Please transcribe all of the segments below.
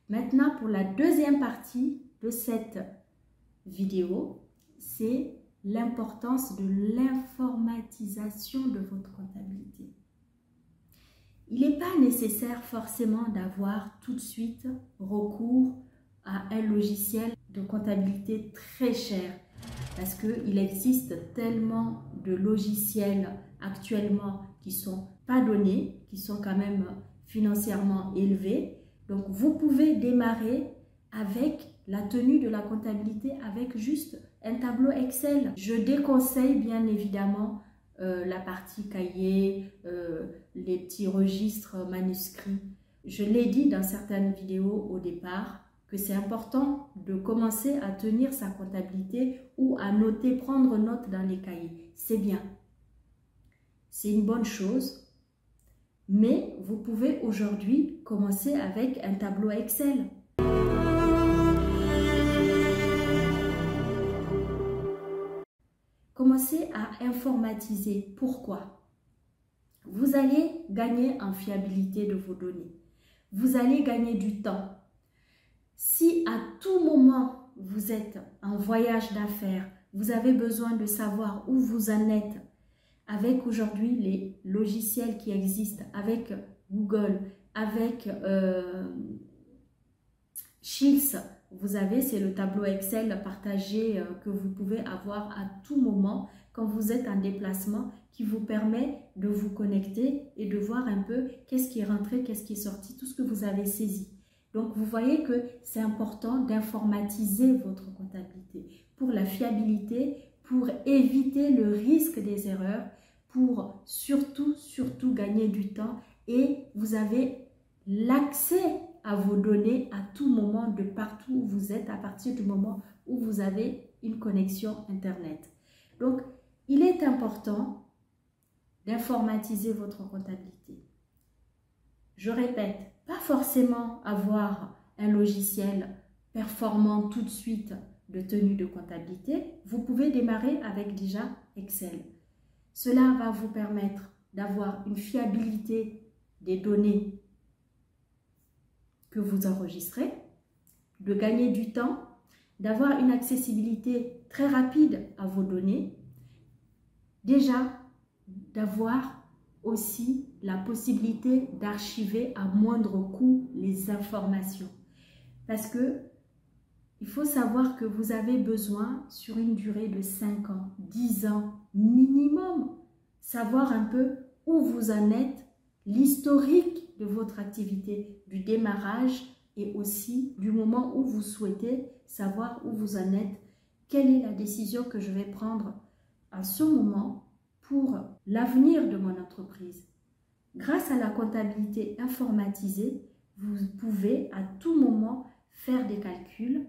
Maintenant, pour la deuxième partie de cette vidéo, c'est l'importance de l'informatisation de votre comptabilité. Il n'est pas nécessaire forcément d'avoir tout de suite recours à un logiciel de comptabilité très cher parce qu'il existe tellement de logiciels actuellement qui ne sont pas donnés, qui sont quand même financièrement élevés. Donc, vous pouvez démarrer avec la tenue de la comptabilité avec juste un tableau Excel. Je déconseille bien évidemment la partie cahier, les petits registres manuscrits. Je l'ai dit dans certaines vidéos au départ que c'est important de commencer à tenir sa comptabilité ou à noter, prendre note dans les cahiers. C'est bien. C'est une bonne chose. Mais vous pouvez aujourd'hui commencer avec un tableau Excel. Commencez à informatiser. Pourquoi? Vous allez gagner en fiabilité de vos données. Vous allez gagner du temps. Si à tout moment vous êtes en voyage d'affaires, vous avez besoin de savoir où vous en êtes, avec aujourd'hui les logiciels qui existent, avec Google, avec Sheets, vous avez, c'est le tableau Excel partagé que vous pouvez avoir à tout moment quand vous êtes en déplacement qui vous permet de vous connecter et de voir un peu qu'est-ce qui est rentré, qu'est-ce qui est sorti, tout ce que vous avez saisi. Donc, vous voyez que c'est important d'informatiser votre comptabilité pour la fiabilité, pour éviter le risque des erreurs, pour surtout gagner du temps et vous avez l'accès à vos données à tout moment de partout où vous êtes à partir du moment où vous avez une connexion Internet. Donc, il est important d'informatiser votre comptabilité. Je répète, pas forcément avoir un logiciel performant tout de suite de tenue de comptabilité. Vous pouvez démarrer avec déjà Excel. Cela va vous permettre d'avoir une fiabilité des données que vous enregistrez, de gagner du temps, d'avoir une accessibilité très rapide à vos données, déjà d'avoir aussi la possibilité d'archiver à moindre coût les informations. Parce que il faut savoir que vous avez besoin sur une durée de 5 ans, 10 ans minimum, savoir un peu où vous en êtes, l'historique de votre activité, du démarrage et aussi du moment où vous souhaitez savoir où vous en êtes, quelle est la décision que je vais prendre à ce moment pour l'avenir de mon entreprise. Grâce à la comptabilité informatisée, vous pouvez à tout moment faire des calculs,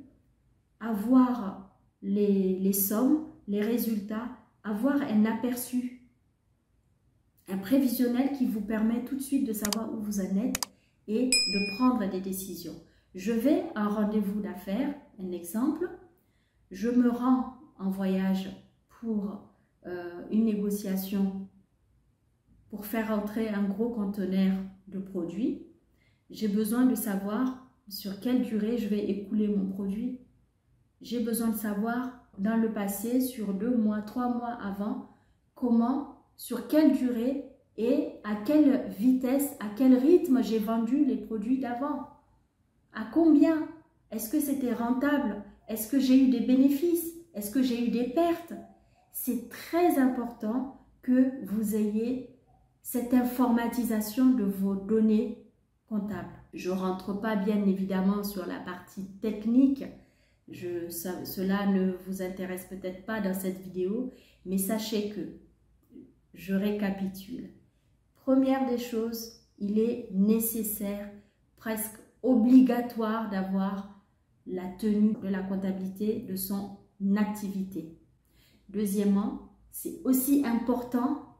avoir les sommes, les résultats, avoir un aperçu, un prévisionnel qui vous permet tout de suite de savoir où vous en êtes et de prendre des décisions. Je vais à un rendez-vous d'affaires, un exemple, je me rends en voyage pour une négociation pour faire entrer un gros conteneur de produits. J'ai besoin de savoir sur quelle durée je vais écouler mon produit. J'ai besoin de savoir dans le passé, sur 2 mois, 3 mois avant, comment, sur quelle durée et à quelle vitesse, à quel rythme j'ai vendu les produits d'avant. À combien? Est-ce que c'était rentable? Est-ce que j'ai eu des bénéfices? Est-ce que j'ai eu des pertes? C'est très important que vous ayez cette informatisation de vos données comptables. Je ne rentre pas bien évidemment sur la partie technique. Cela ne vous intéresse peut-être pas dans cette vidéo, mais sachez que, je récapitule. Première des choses, il est nécessaire, presque obligatoire d'avoir la tenue de la comptabilité de son activité. Deuxièmement, c'est aussi important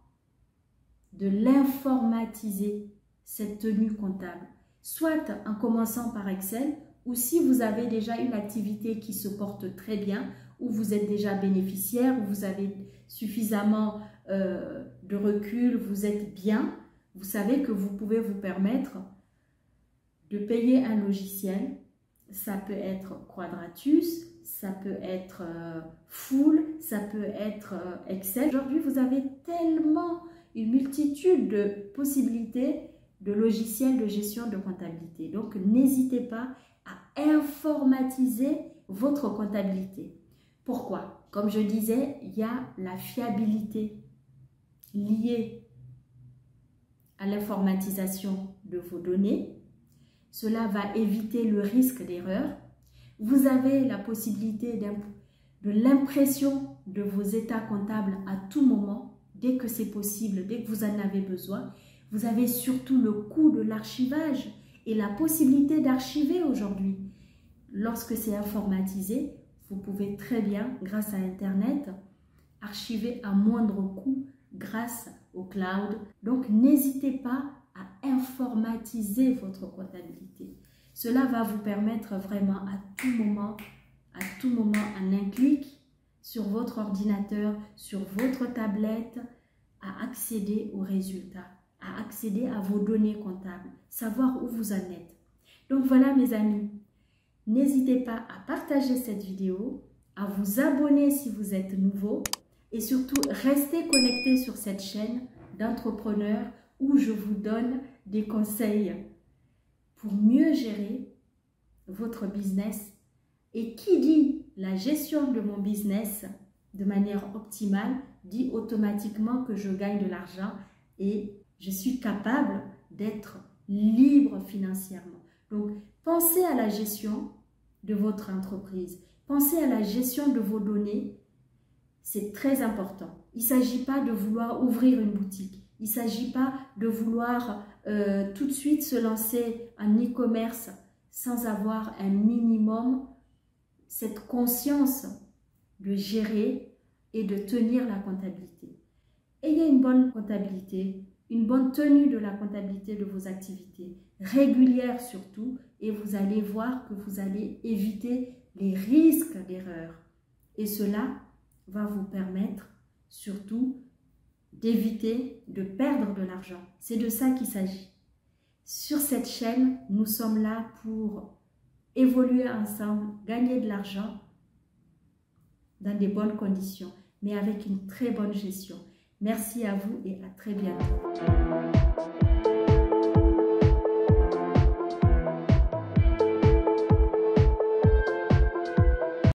de l'informatiser, cette tenue comptable, soit en commençant par Excel, ou si vous avez déjà une activité qui se porte très bien, où vous êtes déjà bénéficiaire, où vous avez suffisamment de recul, vous êtes bien, vous savez que vous pouvez vous permettre de payer un logiciel ça peut être quadratus, ça peut être full, ça peut être Excel. Aujourd'hui, vous avez tellement une multitude de possibilités de logiciels de gestion de comptabilité. Donc, n'hésitez pas à informatiser votre comptabilité. Pourquoi? Comme je disais, il y a la fiabilité liée à l'informatisation de vos données. Cela va éviter le risque d'erreur. Vous avez la possibilité de l'impression de vos états comptables à tout moment, dès que c'est possible, dès que vous en avez besoin. Vous avez surtout le coût de l'archivage et la possibilité d'archiver aujourd'hui. Lorsque c'est informatisé, vous pouvez très bien, grâce à Internet, archiver à moindre coût grâce au cloud. Donc, n'hésitez pas à informatiser votre comptabilité. Cela va vous permettre vraiment à tout moment, en un clic, sur votre ordinateur, sur votre tablette, à accéder aux résultats, à accéder à vos données comptables, savoir où vous en êtes. Donc voilà mes amis, n'hésitez pas à partager cette vidéo, à vous abonner si vous êtes nouveau et surtout restez connectés sur cette chaîne d'entrepreneurs où je vous donne des conseils pour mieux gérer votre business. Et qui dit la gestion de mon business de manière optimale, dit automatiquement que je gagne de l'argent et je suis capable d'être libre financièrement. Donc, pensez à la gestion de votre entreprise. Pensez à la gestion de vos données. C'est très important. Il ne s'agit pas de vouloir ouvrir une boutique. Il ne s'agit pas de vouloir tout de suite se lancer en e-commerce sans avoir un minimum, cette conscience de gérer et de tenir la comptabilité. Ayez une bonne comptabilité, une bonne tenue de la comptabilité de vos activités, régulière surtout, et vous allez voir que vous allez éviter les risques d'erreur. Et cela va vous permettre surtout d'éviter de perdre de l'argent. C'est de ça qu'il s'agit. Sur cette chaîne, nous sommes là pour évoluer ensemble, gagner de l'argent dans des bonnes conditions, mais avec une très bonne gestion. Merci à vous et à très bientôt.